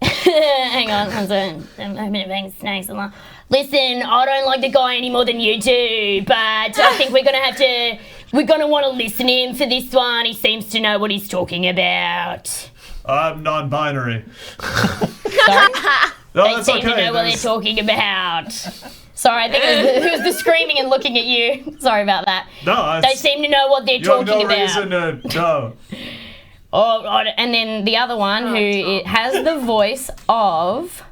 Hang on, I'm having bang snakes a lot. Listen, I don't like the guy any more than you do, but I think we're gonna want to listen to him for this one. He seems to know what he's talking about. I'm non-binary. Sorry? No, They that's seem to okay. know what they're talking about. Sorry, I think it was the screaming and looking at you. Sorry about that. No, They seem to know what they're you have talking no about. reason to know. Oh, and then the other one who has the voice of.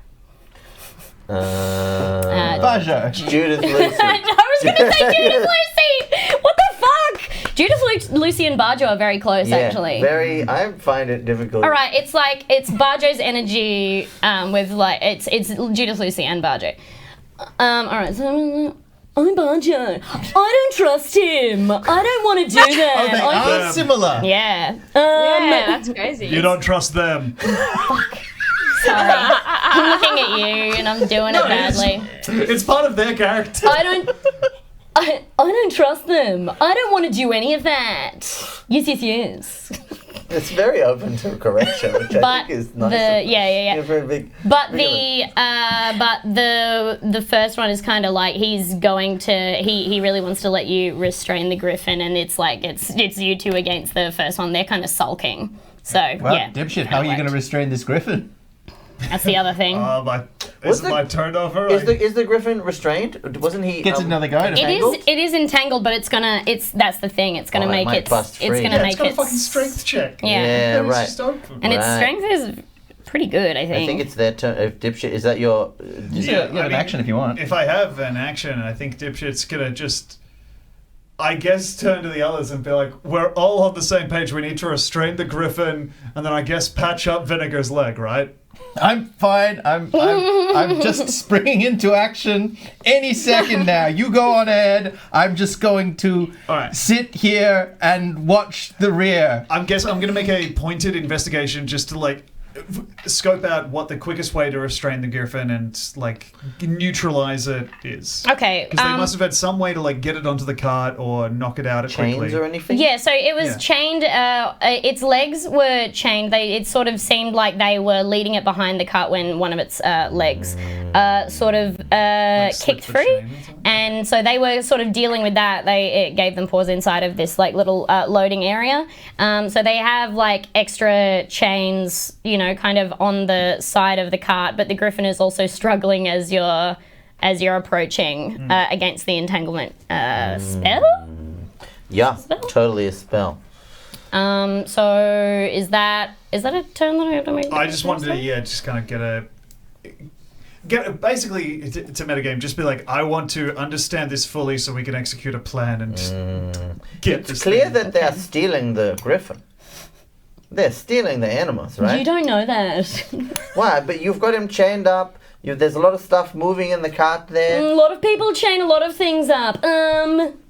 Bajo. Judith Lucy. I was going to say Judith Lucy! What the fuck? Judith Lucy and Barjo are very close, actually. I find it difficult. All right, it's Barjo's energy with like it's Judith Lucy and Barjo. All right, so I'm Barjo. I don't trust him. I don't want to do Oh, that. they I are similar. yeah. Yeah, that's crazy. You don't trust them. Sorry. I'm looking at you and I'm doing it badly. It's part of their character. I don't trust them. I don't want to do any of that. Yes. It's very open to correction, which I think is nice. You're very big. But the first one is kind of like he's going to he really wants to let you restrain the griffin, and it's like it's you two against the first one. They're kind of sulking. So Well, yeah, dipshit, how are you going to restrain this griffin? that's the other thing. Is it my turnover? Is the griffin restrained? Wasn't he? Gets another guy to It is entangled, but that's the thing. It's gonna make might it. bust It's free. gonna Yeah, make It's got a it. fucking strength check. Yeah. Yeah, It's right. just open. And its Right. strength is pretty good, I think. I think it's their turn. Dipshit, is that your? You have an action if you want. If I have an action, I think Dipshit's gonna just, I guess, turn to the others and be like, we're all on the same page. We need to restrain the griffin, and then I guess patch up Vinegar's leg, right? I'm fine. I'm just springing into action any second now. You go on ahead. I'm just going to All right. sit here and watch the rear. I'm gonna make a pointed investigation just to like scope out what the quickest way to restrain the griffin and like neutralize it is. Okay. Because they must have had some way to like get it onto the cart or knock it out Chains quickly. or anything? Yeah, so it was chained. Its legs were chained. It sort of seemed like they were leading it behind the cart when one of its legs sort of kicked the free, chain or something? and so they were sort of dealing with that. It gave them pause inside of this like little loading area. So they have like extra chains, you know, kind of on the side of the cart, but the griffin is also struggling as you're approaching against the entanglement spell. Yeah, totally a spell. So is that a turn that I have to make? I just wanted to, just kind of get basically it's a metagame. Just be like, I want to understand this fully so we can execute a plan and get this. It's clear thing. that they're stealing the griffin. They're stealing the animals, right? You don't know that. Why? But you've got him chained up. There's a lot of stuff moving in the cart there. A lot of people chain a lot of things up.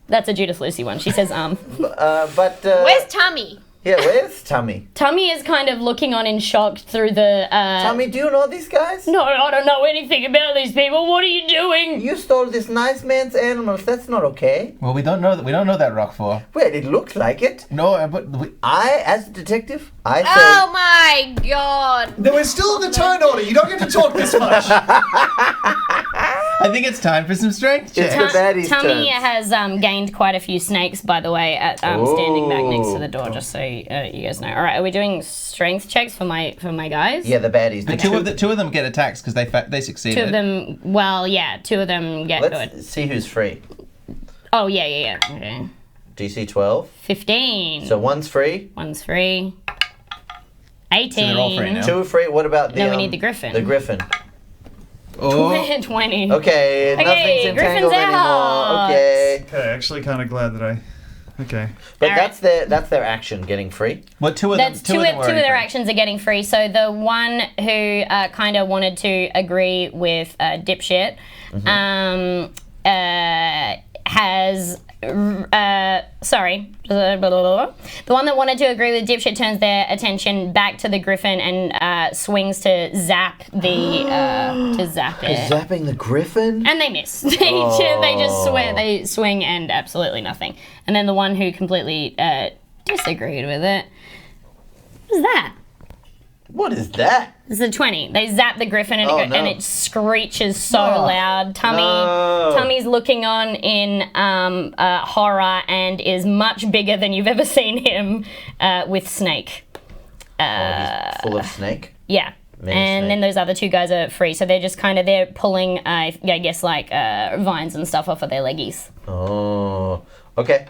That's a Judith Lucy one. She says Where's Tummy? Yeah, where's Tummy? Tummy is kind of looking on in shock through the. Tummy, do you know these guys? No, I don't know anything about these people. What are you doing? You stole this nice man's animals. That's not okay. Well, we don't know that rock for. Well, it looks like it. No, but As a detective, I say... Oh my god. No, we're still in the turn order. You don't get to talk this much. I think it's time for some strength It's checks. the baddies' Tummy turns. has gained quite a few snakes, by the way, at standing back next to the door, just so you guys know. All right, are we doing strength checks for my guys? Yeah, the baddies. But two of them get attacks because they succeeded. Two of them. Well, yeah, two of them get Let's good. see who's free. Oh yeah. Okay. DC 12. 15. So one's free. One's free. 18. So they're all free now. Two free. What about the... No, we need the griffin. The griffin. Oh, 20. Okay, nothing's entangled griffin's out. anymore. Okay. Okay, actually kind of glad that I... Okay. But All that's their action, getting free. well, two of them. That's Two two of them were of their free. actions are getting free. So the one who kind of wanted to agree with Dipshit has sorry. The one that wanted to agree with Dipshit turns their attention back to the griffin and swings to zap the zap it. Zapping the griffin? And they miss. They just swing and absolutely nothing. And then the one who completely disagreed with it. What is that? What is that? It's a 20. They zap the griffin and, Oh, and no. it screeches so loud. Tummy's looking on in horror and is much bigger than you've ever seen him with Snake. He's full of snake. Yeah. Mini And snake. then those other two guys are free. So they're just kind of, they're pulling, I guess, like vines and stuff off of their leggies. Oh. Okay.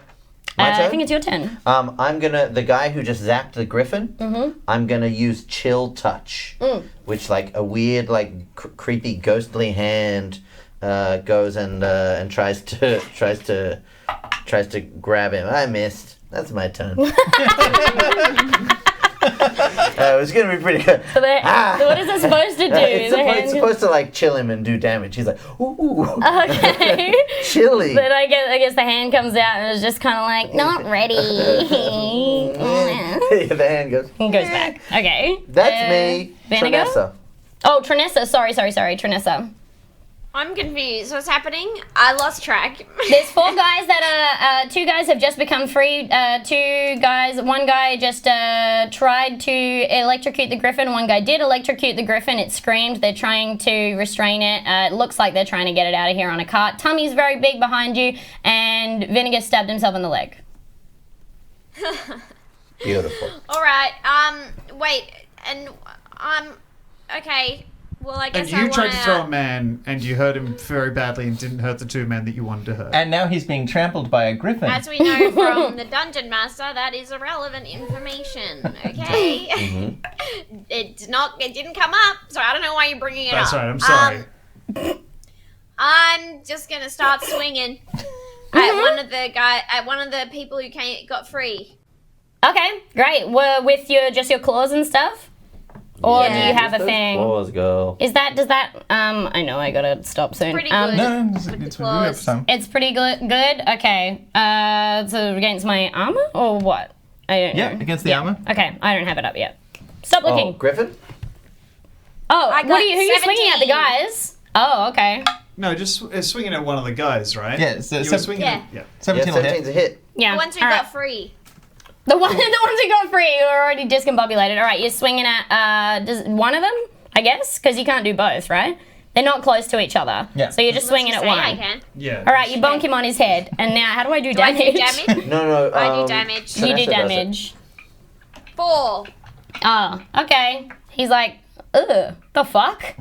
My turn? I think it's your turn. The guy who just zapped the griffin, I'm gonna use Chill Touch, which like a weird, like creepy, ghostly hand goes and tries to grab him. I missed. That's my turn. It was gonna be pretty good. So what is it supposed to do? It's supposed to like chill him and do damage. He's like, ooh, Okay. chilly. But I guess the hand comes out and it's just kind of like, not ready. The hand goes. And goes back. Okay. That's me, Vinegar? Trinessa. Oh, Trinessa. Sorry, Trinessa. I'm confused. What's happening? I lost track. There's four guys that two guys have just become free. One guy just tried to electrocute the griffin. One guy did electrocute the griffin. It screamed. They're trying to restrain it. It looks like they're trying to get it out of here on a cart. Tummy's very big behind you, and Vinegar stabbed himself in the leg. Beautiful. All right. Wait. And okay. Well, I guess And you tried to throw a man, and you hurt him very badly and didn't hurt the two men that you wanted to hurt. And now he's being trampled by a griffin. As we know from the Dungeon Master, that is irrelevant information. Okay. It didn't come up, so I don't know why you're bringing it That's up. right, I'm sorry. I'm just gonna start swinging at one of the people who got free. Okay, great. With your claws and stuff? Or do you have a thing? Claws, girl. Does that, I know I gotta stop soon. Pretty good. No, With the it's claws. some. It's pretty good? Okay. So against my armor? Or what? I don't know. Yeah, against the armor. Okay, I don't have it up yet. Stop looking. Oh, Griffin? Oh, I who got are you swinging at? The 17. guys? Oh, okay. No, just swinging at one of the guys, right? Yeah, so you were swinging. Yeah. Yeah. 17 will hit. 17's a hit. Yeah. The ones who All got right. free. The ones who got free are already discombobulated. All right, you're swinging at one of them, I guess, because you can't do both, right? They're not close to each other. Yeah. So you're just swinging at Say I one. can. Yeah. All right, you bonk him on his head. And now, how do I do Do I damage? do damage? No. I do damage. You do Vanessa does it. damage. 4. Oh, okay. He's like, ugh, the fuck?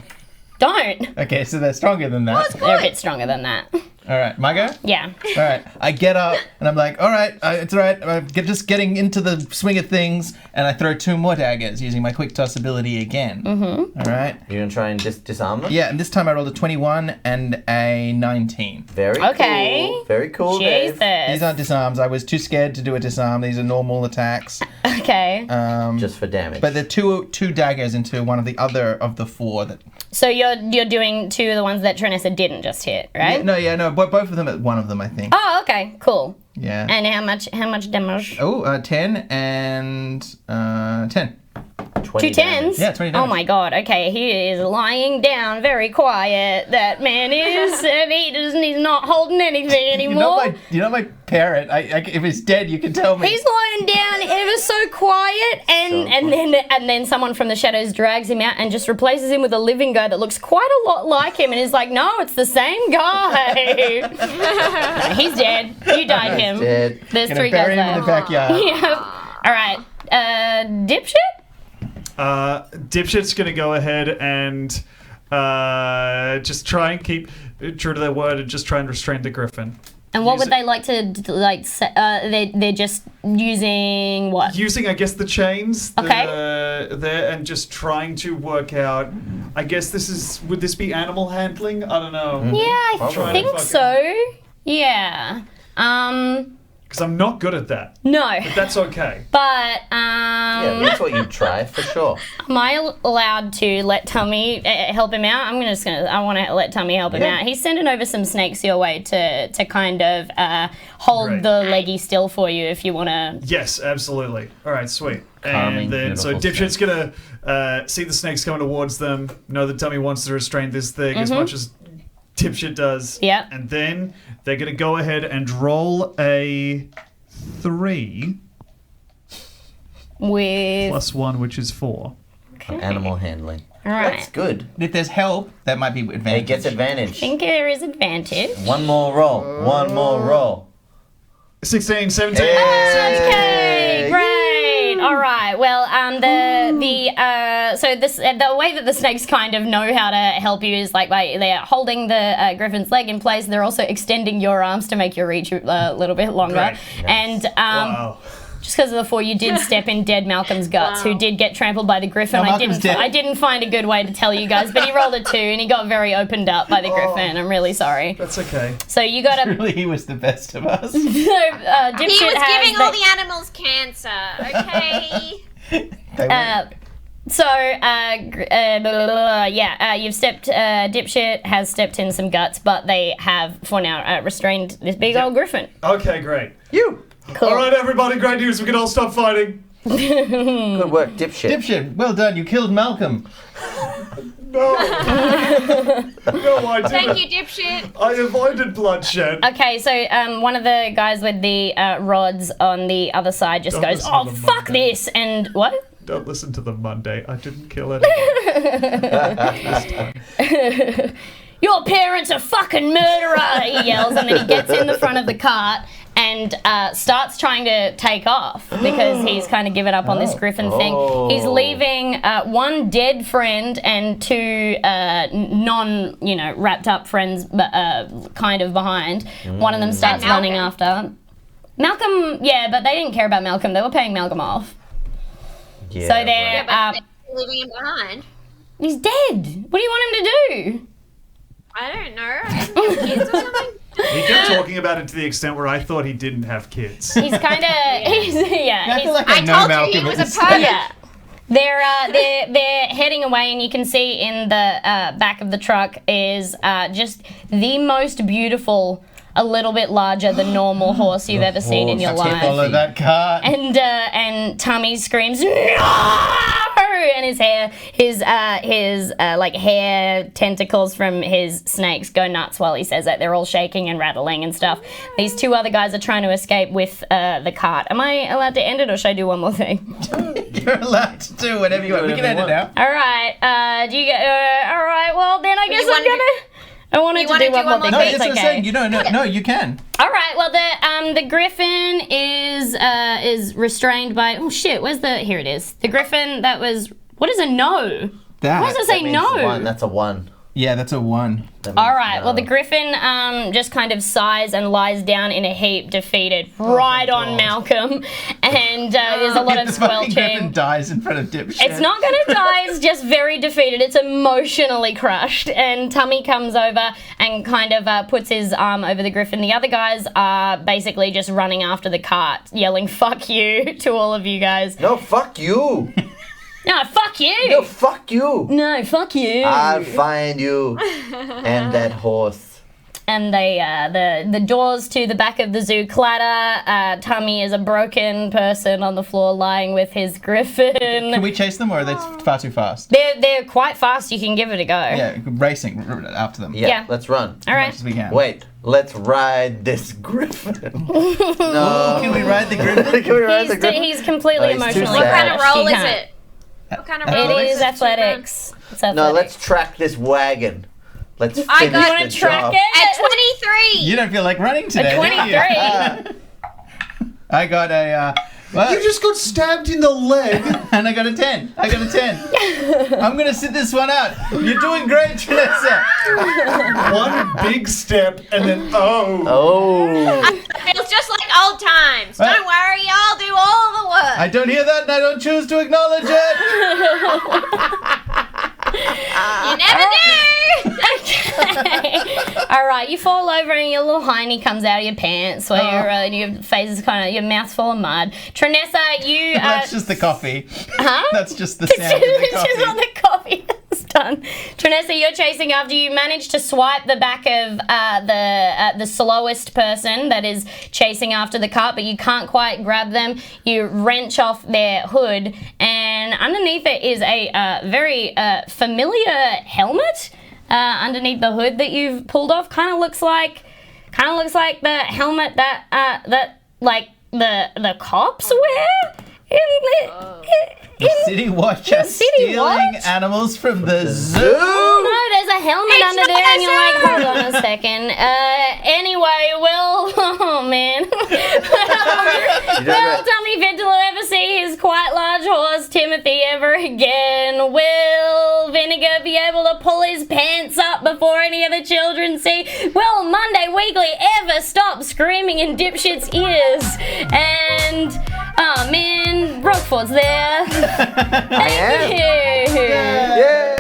Don't. Okay, so they're stronger than that. They're a bit stronger than that. All right, my go? Yeah. All right, I get up and I'm like, all right, it's all right. I'm just getting into the swing of things, and I throw 2 more daggers using my quick toss ability again. Mm-hmm. All right. You're gonna try and disarm them? Yeah, and this time I rolled a 21 and a 19. Very Okay. cool. Very cool, Dave. Jesus. These aren't disarms. I was too scared to do a disarm. These are normal attacks. Okay. Just for damage. But they're two daggers into one of the other of the 4 that. So you're doing 2 of the ones that Trinessa didn't just hit, right? No, both of them at one of them, I think. Oh, okay, cool. Yeah. And how much damage? Oh, 10 and 10. 20 2 tens? Yeah, 20 Oh damage. my god, okay, he is lying down very quiet. That man is, and he's not holding anything anymore. You're not my parent. If he's dead, you can tell me. He's lying down ever so quiet, and then someone from the shadows drags him out and just replaces him with a living guy that looks quite a lot like him, and is like, no, it's the same guy. No, he's dead. You died him. Dead. There's Gonna 3 guys bury him in the left. backyard. Yeah. All right. Dipshit. Dipshit's gonna go ahead and just try and keep true to their word and just try and restrain the griffin. And what would Using- they like to like? They're just using what? Using, I guess, the chains that Okay. are there and just trying to work out. I guess would this be animal handling? I don't know. Yeah, I Probably. think Fucking- so. Yeah. Because I'm not good at that. No. But that's okay. But Yeah, that's what you'd try, for sure. am I allowed to let Tummy help him out? I want to let Tummy help him Yeah. out. He's sending over some snakes your way to kind of hold Great. the leggy still for you if you want to. Yes, absolutely. All right, sweet. Calming, And then, so beautiful Dipshit's gonna see the snakes coming towards them, know that Dummy wants to restrain this thing as much as Dipshit does. Yeah. And then they're gonna go ahead and roll a 3 With plus 1, which is 4. Animal handling. all right. That's good. If there's help, that might be advantage. It gets I advantage. think there is advantage. One more roll. One more roll. 16, 17. Okay, great. All right. Well, the way that the snakes kind of know how to help you is like they're holding the griffin's leg in place. They're also extending your arms to make your reach a little bit longer. Great. And Wow. just because of the 4, you did step in dead Malcolm's guts, who did get trampled by the griffin. No, Malcolm's dead. I didn't find a good way to tell you guys, but he rolled a 2 and he got very opened up by the griffin. I'm really sorry. That's okay. So you got to. Really, he was the best of us. So, Dipshit He was has giving all the animals cancer, okay? You've stepped. Dipshit has stepped in some guts, but they have for now restrained this big old griffin. Okay, great. You. Cool. All right, everybody, great news. We can all stop fighting. Good work, dipshit. Dipshit, well done. You killed Malcolm. No. No, I didn't. Thank you, dipshit. I avoided bloodshed. Okay, so one of the guys with the rods on the other side just Don't goes, listen "Oh to the fuck Monday. this!" And what? Don't listen to them Monday. I didn't kill anyone. Your parents are fucking murderer! He yells, and then he gets in the front of the cart and starts trying to take off because he's kind of given up on this griffin thing. He's leaving 1 dead friend and 2 wrapped up friends kind of behind. One of them starts And running Malcolm. after. Malcolm, yeah, but they didn't care about Malcolm. They were paying Malcolm off. Yeah, So they're... Yeah, but they're leaving him behind. he's dead. What do you want him to do? I don't know. Have kids or something? He kept talking about it to the extent where I thought he didn't have kids. He's kind of... I feel like I, I know told you Malcolm he was at a this pervert. Yeah. They're heading away, and you can see in the back of the truck is just the most beautiful, a little bit larger than normal horse you've ever seen in your life. Follow that car. And Tummy screams, "No!" and his like hair tentacles from his snakes go nuts while he says that. They're all shaking and rattling and stuff. These two other guys are trying to escape with the cart. Am I allowed to end it, or should I do one more thing? You're allowed to do whatever you want. We can end it now. All right. Do you get? All right. Well, then I guess you I'm gonna. I wanted to do one more thing. No, but that's it's what I'm okay. saying. You know, no, you can. All right. Well, the griffin is restrained by. Oh shit! Where's the? Here it is. The griffin that was. What is a no? That. Why does it say That means no? one. That's a 1. Yeah, that's a 1. That means All right. no. Well, the griffin just kind of sighs and lies down in a heap, defeated, right on Malcolm. And there's a lot of The fucking griffin squelching. dies in front of dipshit. It's not going to die. It's just very defeated. It's emotionally crushed. And Tummy comes over and kind of puts his arm over the griffin. The other guys are basically just running after the cart, yelling "fuck you" to all of you guys. No, fuck you. No, fuck you. No, fuck you. No, fuck you. I'll find you and that horse. And they, the doors to the back of the zoo clatter. Tummy is a broken person on the floor lying with his griffin. Can we chase them, or are they far too fast? They're quite fast. You can give it a go. Yeah, racing after them. Yeah. Let's run. All As right. much as we can. Wait, let's ride this griffin. No. Can we ride the griffin? Can we ride the griffin? He's completely Oh, he's too emotionally What sad. kind of crushed. roll He is can't. it? What kind of It roll is is it? athletics. It's athletics. No, let's track this wagon. Let's finish I You got want the to track job. it? At 23. You don't feel like running today. do you? 23. I got a. Well, You just got stabbed in the leg. and I got a 10. I'm gonna sit this one out. You're doing great, Janessa. One big step and then Oh. Feels just like old times. Don't worry, I'll do all the work. I don't hear that, and I don't choose to acknowledge it. You never do. All right, you fall over and your little hiney comes out of your pants where your face is kind of, your mouth's full of mud. Trinessa, you... That's just the coffee. Huh? That's just the sound of the It's just coffee. on the coffee that's done. Trinessa, you're chasing after you. Manage to swipe the back of the slowest person that is chasing after the cart, but you can't quite grab them. You wrench off their hood, and underneath it is a very familiar helmet. Underneath the hood that you've pulled off, kind of looks like the helmet that like the cops wear. The City Watch are City stealing Watch? animals from the zoo. No, there's a helmet It's under not there, and you're like, a zoo. hold on a second. Anyway, oh man. Will Tommy Vindaloo ever see his quite large horse Timothy ever again? Will Vinegar be able to pull his pants up before any of the children see? Will Monday Weekly ever stop screaming in Dipshit's ears? And, oh man, Roquefort's there. I am. Thank you. Yeah.